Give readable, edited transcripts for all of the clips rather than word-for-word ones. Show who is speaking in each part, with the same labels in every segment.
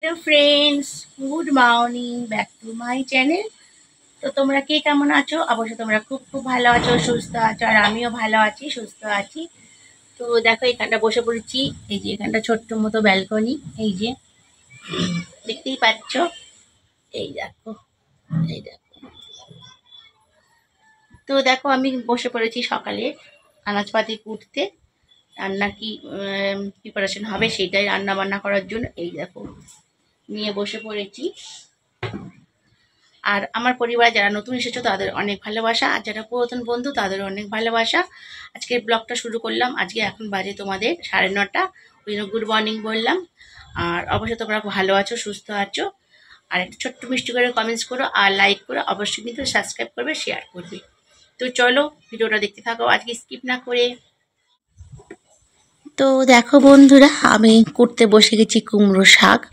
Speaker 1: Hello friends, good morning back to my channel. তো তোমরা কে কেমন আছো? অবশ্যই তোমরা খুব খুব ভালো আছো, সুস্থ আছো, আর আমিও ভালো আছি, সুস্থ আছি। তো দেখো এখানটা বসে পড়েছি। এই যে এখানটা ছোট্ট মতো ব্যালকনি, এই যে দেখতেই পাচ্ছ। এই দেখো, এই দেখো। তো দেখো আমি বসে পড়েছি সকালে আনাজপাতি কুটতে। রান্না কি প্রিপারেশন হবে সেটাই রান্না বান্না করার জন্য এই দেখো নিয়ে বসে পড়েছি। আর আমার পরিবারে যারা নতুন এসেছো তাদের অনেক ভালোবাসা, আর যারা পুরাতন বন্ধু তাদের অনেক ভালোবাসা। আজকের ব্লগটা শুরু করলাম। আজকে এখন বাজে তোমাদের 9:30। ওই জন্য গুড মর্নিং বললাম। আর অবশ্যই তোমরা ভালো আছো, সুস্থ আছো। আর একটা ছোট্ট মিষ্টি করে কমেন্টস করো, আর লাইক করো, অবশ্যই কিন্তু সাবস্ক্রাইব করবে, শেয়ার করবে। তো চলো ভিডিওটা দেখতে থাকো আজকে স্কিপ না করে। তো দেখো বন্ধুরা, আমি করতে বসে গেছি কুমড়ো শাক।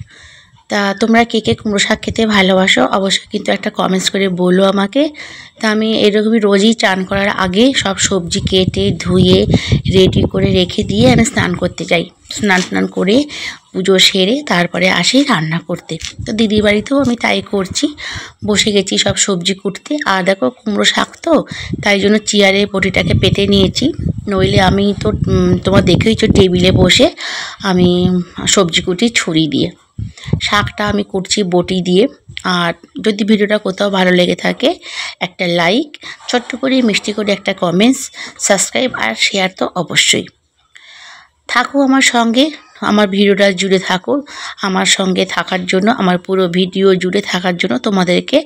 Speaker 1: তা তোমরা কে কে কুমড়ো শাক খেতে ভালোবাসো অবশ্যই কিন্তু একটা কমেন্টস করে বলো আমাকে। তা আমি এরকমই রোজই চান করার আগে সব সবজি কেটে ধুয়ে রেডি করে রেখে দিয়ে আমি স্নান করতে যাই। স্নান করে পুজো সেরে তারপরে আসি রান্না করতে। তো দিদির বাড়িতেও আমি তাই করছি, বসে গেছি সব সবজি কুটতে। আর দেখো কুমড়ো শাক তো, তাই জন্য চেয়ারে বটিটাকে পেতে নিয়েছি। নইলে আমি তো তোমার দেখেইছো টেবিলে বসে আমি সবজি কুটি ছুরি দিয়ে। শাকটা আমি করছি বটি দিয়ে। আর যদি ভিডিওটা কোথাও ভালো লেগে থাকে একটা লাইক, ছোট্ট করে মিষ্টি করে একটা কমেন্টস, সাবস্ক্রাইব আর শেয়ার তো অবশ্যই। থাকো আমার সঙ্গে, আমার ভিডিওটা জুড়ে থাকো। আমার সঙ্গে থাকার জন্য, আমার পুরো ভিডিও জুড়ে থাকার জন্য তোমাদেরকে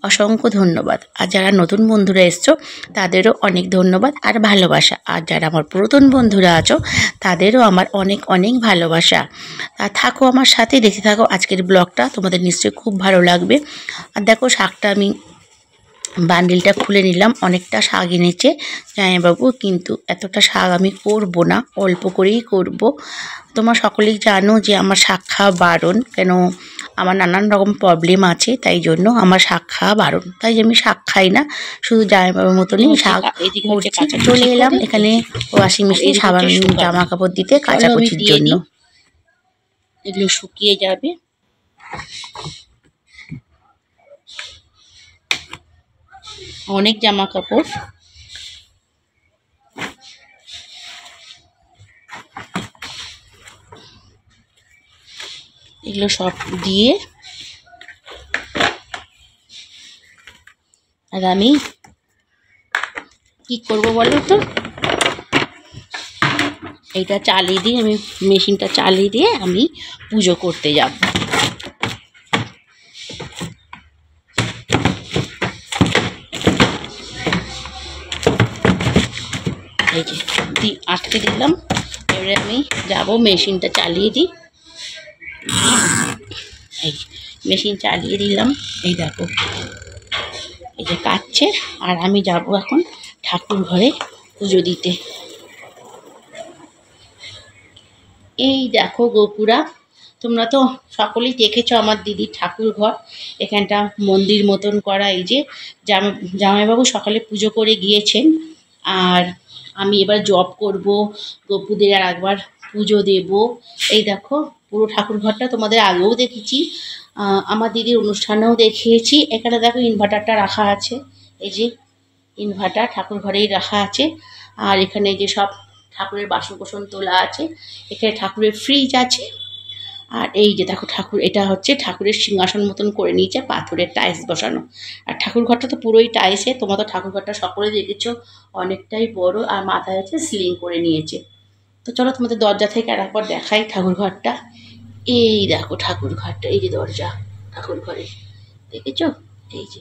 Speaker 1: অসংখ্য ধন্যবাদ। আর যারা নতুন বন্ধুরা এসছো তাদেরও অনেক ধন্যবাদ আর ভালোবাসা। আর যারা আমার পুরাতন বন্ধুরা আছো তাদেরও আমার অনেক অনেক ভালোবাসা। আর থাকো আমার সাথে, দেখতে থাকো আজকের ব্লগটা, তোমাদের নিশ্চয়ই খুব ভালো লাগবে। আর দেখো শাকটা আমি বান্ডিলটা খুলে নিলাম। অনেকটা শাক এনেছে জামাইবাবু, কিন্তু এতটা শাক আমি করব না, অল্প করেই করব। তোমরা সকলেই জানো যে আমার শাক খাওয়া বারণ, কেন আমার নানান রকম প্রবলেম আছে, তাই জন্য আমার শাক খাওয়া বারণ। তাই আমি শাক খাই না, শুধু জামাইবাবুর মতনই শাক করছি। চলে এলাম এখানে ওয়াশিং মেশিনে সাবান জামা কাপড় দিতে, কাচাকুচির জন্য। এগুলো শুকিয়ে যাবে। অনেক জামা কাপড়। এগুলো সব দিয়ে আর আমি কি করব বলো তো, এইটা চালিয়ে দিয়ে আমি মেশিনটা চালিয়ে দিয়ে আমি পুজো করতে যাব। এই যে আটকে দিলাম, এবারে আমি যাব মেশিনটা চালিয়ে দিই। এই মেশিন চালিয়ে দিলাম, এই দেখো এই যে কাটছে। আর আমি যাব এখন ঠাকুর ঘরে পুজো দিতে। এই দেখো গোপুরা, তোমরা তো সকলেই দেখেছো আমার দিদির ঠাকুর ঘর। এখানটা মন্দির মতন করা। এই যে জামাইবাবু সকালে পুজো করে গিয়েছেন, আর আমি এবার জব করব, গপুদের আর একবার পুজো দেব। এই দেখো পুরো ঠাকুর ঘরটা তোমাদের আগেও দেখেছি, আমার দিদির অনুষ্ঠানেও দেখিয়েছি। এখানে দেখো ইনভার্টারটা রাখা আছে, এই যে ইনভার্টার ঠাকুর ঘরেই রাখা আছে। আর এখানে যে সব ঠাকুরের বাসন কোসন তোলা আছে, এখানে ঠাকুরের ফ্রিজ আছে। আর এই যে দেখো ঠাকুর, এটা হচ্ছে ঠাকুরের সিংহাসন মতন করে নিয়েছে, পাথরের টাইলস বসানো। আর ঠাকুর ঘরটা তো পুরোই টাইলসে। তোমরা তো ঠাকুর ঘরটা সকলে দেখেছো, অনেকটাই বড়। আর মাথায় হচ্ছে সিলিং করে নিয়েছে। তো চলো তোমাদের দরজা থেকে আর একবার দেখাই ঠাকুর ঘরটা। এই দেখো ঠাকুর ঘরটা, এই যে দরজা ঠাকুর ঘরে, দেখেছো? এই যে।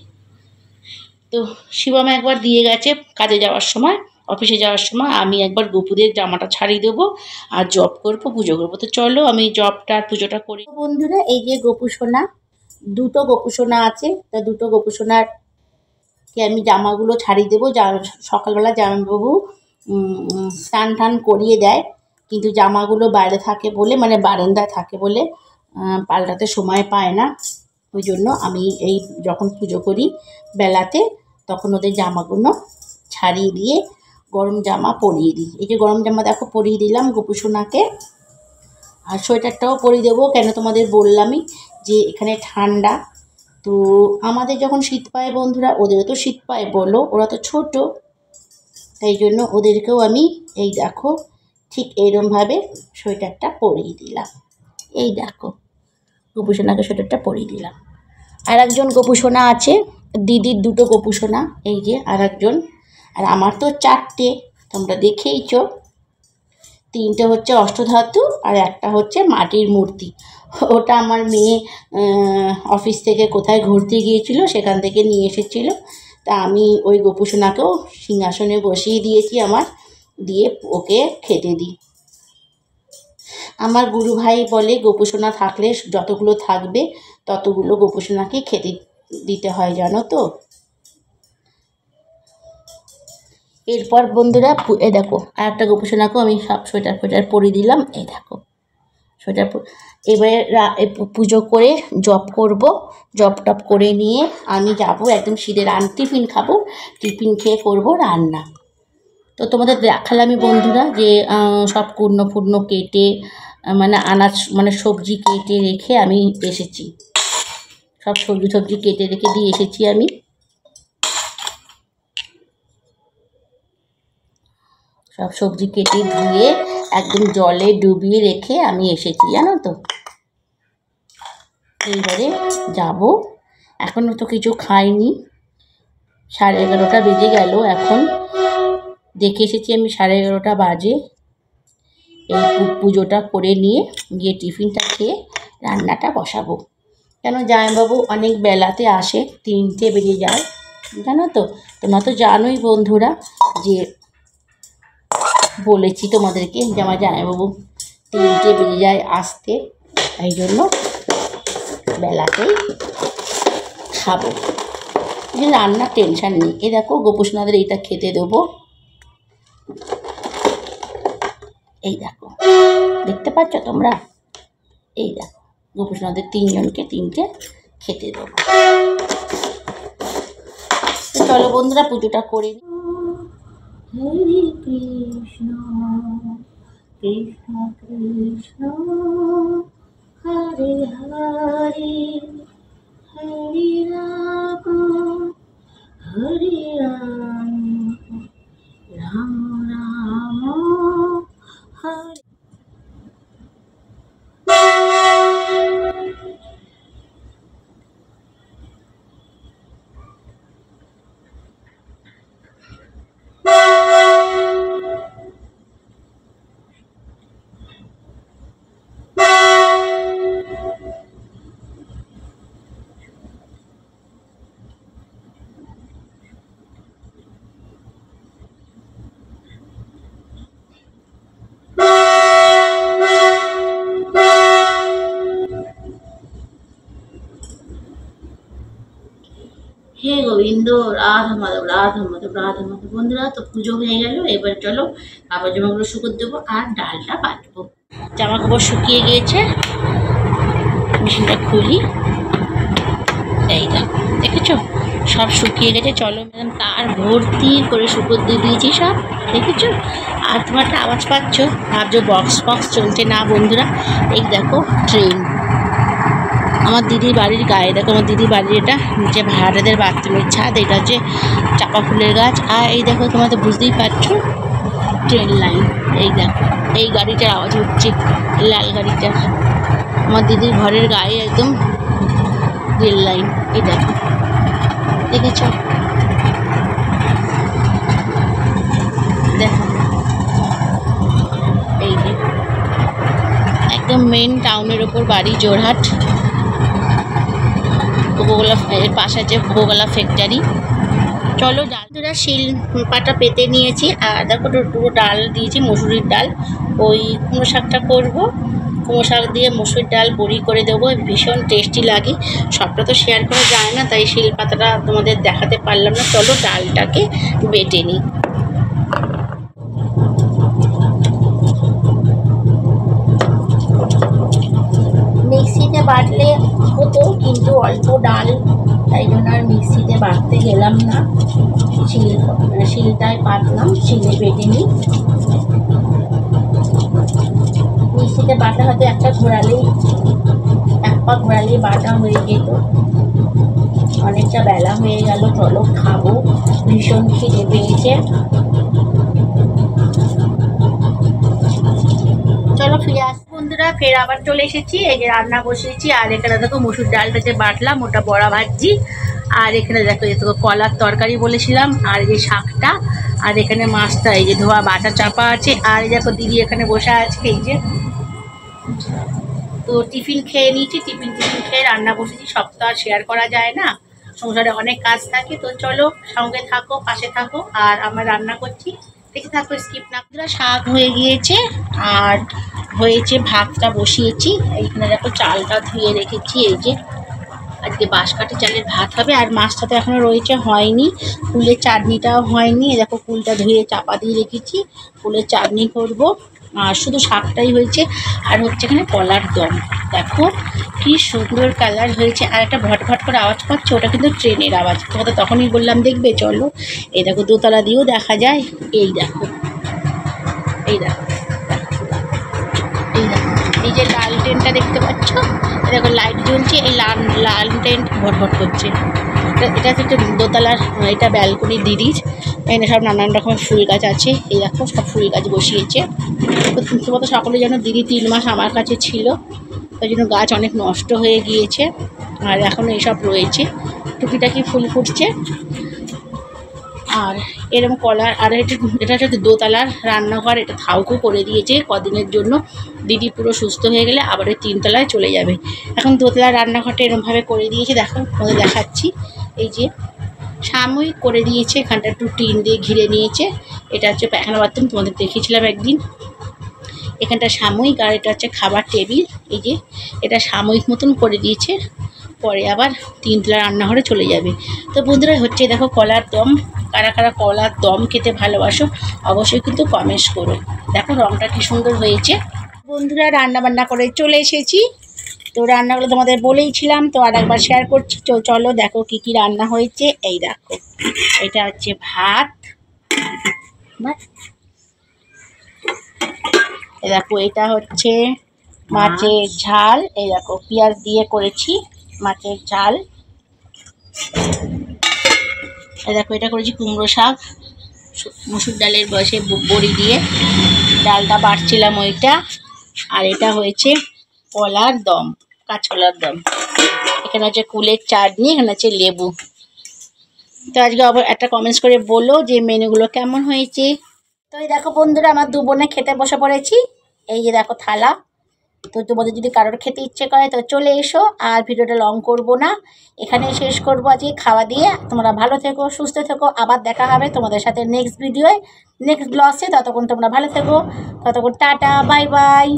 Speaker 1: তো শিবমা একবার দিয়ে গেছে কাজে যাওয়ার সময়, অফিসে যাওয়ার সময়। আমি একবার গপুদের জামাটা ছাড়িয়ে দেবো আর জব করবো, পুজো করবো। তো চলো আমি জবটা আর পুজোটা করি। বন্ধুরা, এই যে গোপু সোনা, দুটো গোপু সোনা আছে। তা দুটো গোপু সোনারকে আমি জামাগুলো ছাড়িয়ে দেবো। সকালবেলা জামাইবাবু স্নান টান করিয়ে দেয়, কিন্তু জামাগুলো বাইরে থাকে বলে, মানে বারান্দায় থাকে বলে পাল্টাতে সময় পায় না। ওই জন্য আমি এই যখন পুজো করি বেলাতে, তখন ওদের জামাগুলো ছাড়িয়ে দিয়ে গরম জামা পরিয়ে দিই। এই যে গরম জামা দেখো পরিয়ে দিলাম গোপু সোনাকে। আর সোয়েটারটাও পরিয়ে দেবো, কেন তোমাদের বললামই যে এখানে ঠান্ডা। তো আমাদের যখন শীত পায় বন্ধুরা, ওদেরও তো শীত পায় বলো, ওরা তো ছোট, তাই জন্য ওদেরকেও আমি এই দেখো ঠিক এইরকমভাবে সোয়েটারটা পরিয়ে দিলাম। এই দেখো গোপুসোনাকে সোয়েটারটা পরিয়ে দিলাম। আর একজন গোপুসোনা আছে, দিদির দুটো গোপুসোনা, এই যে আর একজন, আর আমার তো 4টে, তোমরা দেখেইছ। 3টে হচ্ছে অষ্টধাতু আর একটা হচ্ছে মাটির মূর্তি। ওটা আমার মেয়ে অফিস থেকে কোথায় ঘুরতে গিয়েছিল, সেখান থেকে নিয়ে এসেছিল। তা আমি ওই গোপুসোনাকেও সিংহাসনে বসিয়ে দিয়েছি আমার, দিয়ে ওকে খেতে দিই। আমার গুরু ভাই বলে গোপুসোনা থাকলে যতগুলো থাকবে ততগুলো গোপুসোনাকে খেতে দিতে হয়, জানো তো। এরপর বন্ধুরা এই দেখো আর একটা গোপুসোনাকেও আমি সব সোয়েটার পরিয়ে দিলাম। এই দেখো সোয়েটার, এবারে পুজো করে জপ করব। জপ টপ করে নিয়ে আমি যাব একদম শীতের টিফিন খাবো, টিফিন খেয়ে করব রান্না। তো তোমাদের দেখালামই বন্ধুরা যে সব কুর্ণ কেটে মানে আনাজ মানে সবজি কেটে রেখে আমি এসেছি, সব সবজি কেটে রেখে দিয়ে এসেছি আমি। সব সবজি কেটে ধুয়ে একদম জলে ডুবিয়ে রেখে আমি এসেছি, জানো তো। এইবারে যাব, এখনও তো কিছু খাইনি, 11:30 বেজে গেল। এখন দেখে এসেছি আমি 11:30 বাজে। এই পুজোটা করে নিয়ে গিয়ে টিফিনটা খেয়ে রান্নাটা বসাবো। কেন জামাইবাবু অনেক বেলাতে আসে, 3টে বেজে যায়, জানো তো। তোমরা তো জানোই বন্ধুরা যে বলেছি তোমাদেরকে যে আমার জামাইবাবু 3টে বেজে যায় আসতে, তাই জন্য বেলাতেই খাবো, রান্নার টেনশান নেই। এই দেখো গোপুসোনাদের এইটা খেতে দেবো, এই দেখো দেখতে পাচ্ছ তোমরা, এই দেখো গোপুসোনাদের 3জনকে 3টে খেতে দেবো। চলো বন্ধুরা পুজোটা করে নিই। হরে কৃষ্ণ কৃষ্ণ কৃষ্ণ হরে হরে হরে রাম হরে রাম রাম রাম হরে। হে গোবিন্দ রাধা মাধব রাধা মাধব রাধা মাধব। বন্ধুরা তো পুজো হয়ে গেল, এবার চলো কাপড় জামাগুলো শুকোতে দেবো আর ডালটা বাটবো। জামা কাপড় শুকিয়ে গিয়েছে, মেশিনটা খুলি, এই দেখেছো সব শুকিয়ে গেছে। চলো তার ভর্তি করে শুকোতে দিয়েছি সব, দেখেছো। আর তোমার একটা আওয়াজ পাচ্ছ, ভাবছো বক্স চলছে না বন্ধুরা, এই দেখো ট্রেন আমার দিদির বাড়ির গায়ে। দেখো আমার দিদির বাড়ির এটা নিচে ভাড়াটেদের বাথরুমের ছাদ, এটা হচ্ছে চাপা ফুলের গাছ। আর এই দেখো তোমরা তো বুঝতেই পারছো ট্রেন লাইন, এই দেখো এই গাড়িটার আওয়াজ হচ্ছে, লাল গাড়িটা আমার দিদির ঘরের গায়ে একদম রেল লাইন, এই দেখো দেখেছ। দেখো এই যে একদম মেন টাউনের ওপর বাড়ি জোরহাট। কোকোকোলা এর পাশে আছে কোকোকোলা ফ্যাক্টরি। চলো ডালটা শিল পাটা পেতে নিয়েছি, আর দেখো পুরো ডাল দিয়েছি, মসুরির ডাল। ওই কুমড়ো শাকটা করবো, কুমড়ো শাক দিয়ে মসুর ডাল বড়ি করে দেবো, ভীষণ টেস্টি লাগে। সবটা তো শেয়ার করা যায় না, তাই শিল পাতাটা তোমাদের দেখাতে পারলাম না। চলো ডালটাকে বেটে নিই। মিক্সিতে বাটলে হতো, কিন্তু অল্প ডাল, তাই জন্য আর মিক্সিতে বাটতে গেলাম না, শিলটায় বাটলাম, শিলে বেটে নিই। মিক্সিতে বাটা হয়তো একটা ঘোরালেই এক পা ঘোরালে বাটা হয়ে যেত। অনেকটা বেলা হয়ে গেল, চলো খাবো, ভীষণ খিদে পেয়েছে। চলো ফিরে আসি বন্ধুরা, ফের আবার চলে এসেছি। এই যে রান্না বসিয়েছি, আর এখানে দেখো মসুর ডালটা যে বাটলাম ওটা বড়া ভাজছি, আর এখানে দেখো এই দেখো কলার তরকারি বলেছিলাম, আর এই যে শাকটা, আর এখানে মাছটা এই যে ধোয়া বাটা চাপা আছে, আর এই দেখো দিদি এখানে বসে আছে। এই যে তো টিফিন খেয়ে নিয়েছি, টিফিন খেয়ে রান্না বসেছি। সব তো আর শেয়ার করা যায় না, সংসারে অনেক কাজ থাকে। তো চলো সঙ্গে থাকো, পাশে থাকো, আর আমরা রান্না করছি, দেখে থাকো, স্কিপ না। শাক হয়ে গিয়েছে, আর হয়েছে ভাতটা বসিয়েছি। এইখানে দেখো চালটা ধুয়ে রেখেছি। এই যে আজকে বাঁশকাঠি চালের ভাত হবে, আর মাছটা তো এখনো রয়েছে, হয়নি। কুলের চাটনিটাও হয়নি, দেখো কুলটা ধুয়ে চাপা দিয়ে রেখেছি, কুলের চাটনি করব। আর শুধু শাকটাই হয়েছে, আর হচ্ছে এখানে কলার দম। দেখো কি সুন্দর কালার হয়েছে, আর একটা ভটভট করে আওয়াজ পাচ্ছে, ওটা কিন্তু ট্রেনের আওয়াজ। তোমাদের তখনই বললাম দেখবে, চলো। এই দেখো দোতলা দিয়েও দেখা যায়। এই দেখো, এই দেখো, এই দেখো, এই যে লাল ট্রেনটা দেখতে পাচ্ছ, দেখো লাইট জ্বলছে, এই লাল ট্রেন ভটভট করছে। এটা হচ্ছে দোতলার, এটা ব্যালকনির দিদির। এখানে সব নানান রকমের ফুল গাছ আছে। এই দেখো সব ফুল গাছ বসিয়েছে। তো তোমার তো সকলে জানো দিদি 3 মাস আমার কাছে ছিল, ওই জন্য গাছ অনেক নষ্ট হয়ে গিয়েছে, আর এখন এইসব রয়েছে, টুকিটাকি ফুল ফুটছে। আর এরকম কলার, আর এটা হচ্ছে দোতলার রান্নাঘর, এটা থাউকো করে দিয়েছে কদিনের জন্য। দিদি পুরো সুস্থ হয়ে গেলে আবার 3 তলায় চলে যাবে। এখন দোতলার রান্নাঘরটা এরকমভাবে করে দিয়েছে, দেখো তোমাদের দেখাচ্ছি। এই যে সাময়িক করে দিয়েছে, এখানটা একটু টিন দিয়ে ঘিরে নিয়েছে। এটা হচ্ছে পায়খানা বাথরুম, তোমাদের দেখিয়েছিলাম একদিন। এখানটা সাময়িক, আর এটা হচ্ছে খাবার টেবিল। এই যে এটা সাময়িক মতন করে দিয়েছে, পরে আবার 3 তলা রান্নাঘরে চলে যাবে। তো বন্ধুরা হচ্ছে দেখো কলার দম। কারা কারা কলার দম খেতে ভালোবাসো অবশ্যই কিন্তু কমেন্টস করো। দেখো রঙটা কি সুন্দর হয়েছে। বন্ধুরা রান্না বান্না করে চলে এসেছি, তো রান্নাগুলো তোমাদের বলেইছিলাম, তো আর একবার শেয়ার করছি। তো চলো দেখো কি কি রান্না হয়েছে। এই দেখো এটা হচ্ছে ভাত, এই দেখো এটা হচ্ছে মাছের ঝাল। এই দেখো পেঁয়াজ দিয়ে করেছি মাছের ঝাল। এই দেখো এটা করেছি কুমড়ো শাক, মসুর ডালের বসে বড়ি দিয়ে ডালটা বাটছিলাম ওইটা। আর এটা হয়েছে কলার দম, কাঁচকলার দম। এখানে হচ্ছে কুলের চাটনি, এখানে হচ্ছে লেবু। তো আজকে আবার একটা কমেন্টস করে বলো যে মেনুগুলো কেমন হয়েছে। তো এই দেখো বন্ধুরা আমার 2 বোনে খেতে বসে পড়েছি। এই যে দেখো থালা। তো তোমাদের যদি কারোর খেতে ইচ্ছে করে তো চলে এসো, আর ভিডিওটা লং করবো না, এখানেই শেষ করবো আজকে খাওয়া দিয়ে। তোমরা ভালো থেকো, সুস্থ থেকো, আবার দেখা হবে তোমাদের সাথে নেক্সট ভিডিওয়, নেক্সট ব্লগে। ততক্ষণ তোমরা ভালো থেকো, ততক্ষণ টাটা, বাই বাই।